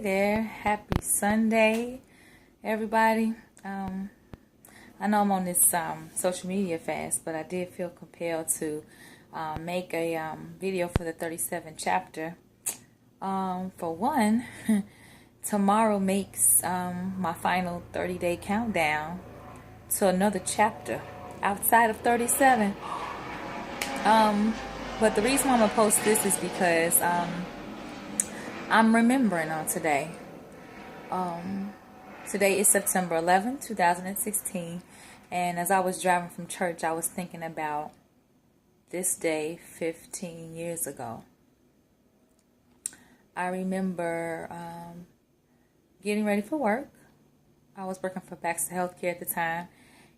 there. Happy Sunday, everybody. I know I'm on this social media fast, but I did feel compelled to make a video for the 37th chapter. For one, tomorrow makes my final 30-day countdown to another chapter outside of 37. But the reason why I'm going to post this is because I'm remembering on today. Today is September 11th, 2016, and as I was driving from church, I was thinking about this day 15 years ago. I remember getting ready for work. I was working for Baxter Healthcare at the time,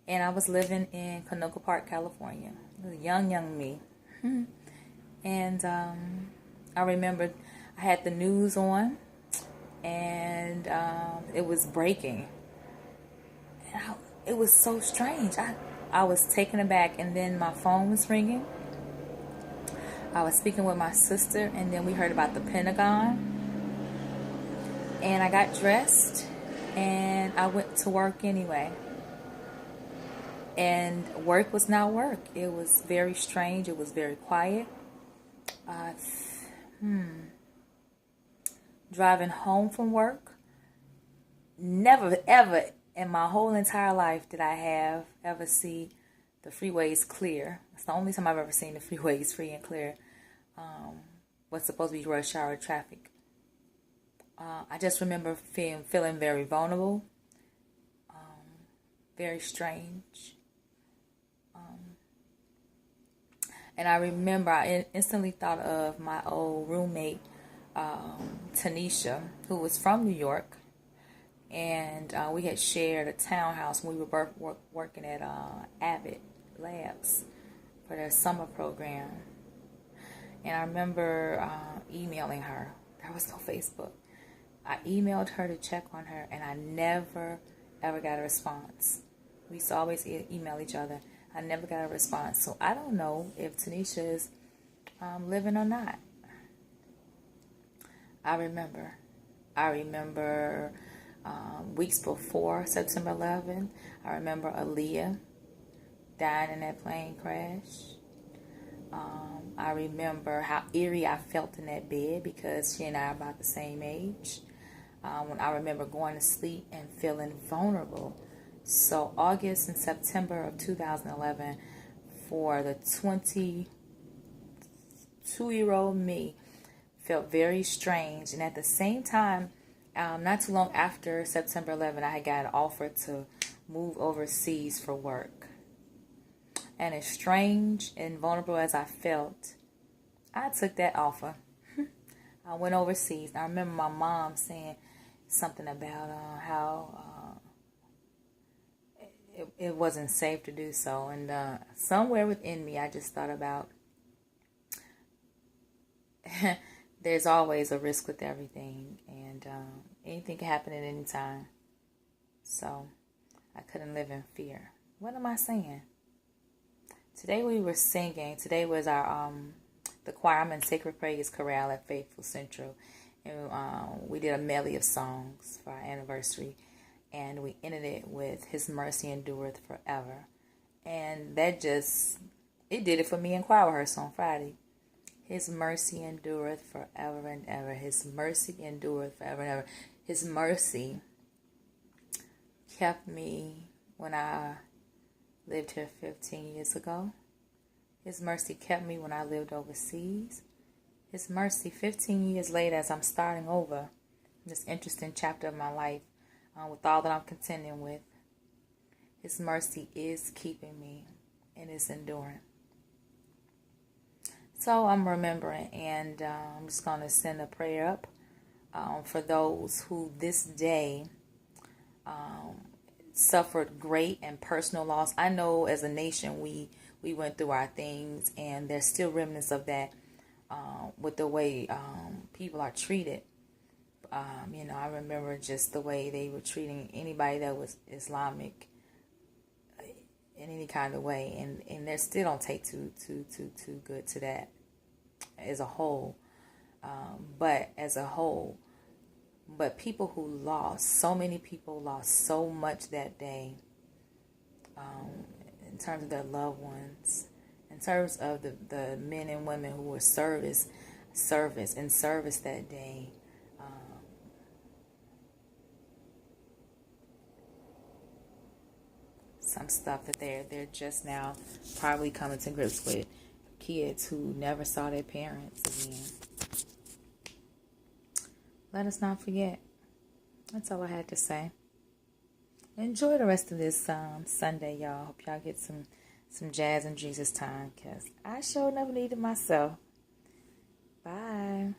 and I was living in Canoga Park, California. It was young me. And I remember I had the news on, and it was breaking. And it was so strange. I was taken aback, and then my phone was ringing. I was speaking with my sister, and then we heard about the Pentagon. And I got dressed, and I went to work anyway. And work was not work. It was very strange. It was very quiet. Driving home from work, never ever in my whole entire life did I ever see the freeways clear. It's the only time I've ever seen the freeways free and clear. What's supposed to be rush hour traffic. I just remember feeling very vulnerable, very strange. And I remember I instantly thought of my old roommate, Tanisha, who was from New York. And we had shared a townhouse when we were working at Abbott Labs for their summer program. And I remember emailing her. There was no Facebook. I emailed her to check on her, and I never, ever got a response. We used to always email each other. I never got a response. So I don't know if Tanisha is living or not. I remember weeks before September 11th, I remember Aaliyah died in that plane crash. I remember how eerie I felt in that bed because she and I are about the same age. When I remember going to sleep and feeling vulnerable. So August and September of 2011, for the 22-year-old me, felt very strange. And at the same time, not too long after September 11th, I had got an offer to move overseas for work. And as strange and vulnerable as I felt, I took that offer. I went overseas. I remember my mom saying something about how it wasn't safe to do so. And somewhere within me, I just thought about there's always a risk with everything. And anything can happen at any time. So I couldn't live in fear. What am I saying? Today we were singing. Today was our the choir. I'm in Sacred Praise Chorale at Faithful Central. And we did a medley of songs for our anniversary. And we ended it with His Mercy Endureth Forever. And that it did it for me in choir rehearsal on Friday. His mercy endureth forever and ever. His mercy endureth forever and ever. His mercy kept me when I lived here 15 years ago. His mercy kept me when I lived overseas. His mercy 15 years later as I'm starting over this interesting chapter of my life with all that I'm contending with. His mercy is keeping me and is enduring. So I'm remembering, and I'm just going to send a prayer up for those who this day suffered great and personal loss. I know as a nation we went through our things, and there's still remnants of that with the way people are treated. I remember just the way they were treating anybody that was Islamic in any kind of way, and they still don't take too good to that as a whole. But as a whole, But people who lost, so many people lost so much that day, in terms of their loved ones, in terms of the men and women who were service that day. Some stuff that they're just now probably coming to grips with. Kids who never saw their parents again. Let us not forget. That's all I had to say. Enjoy the rest of this Sunday, y'all. Hope y'all get some jazz and Jesus time, because I sure never needed myself. Bye.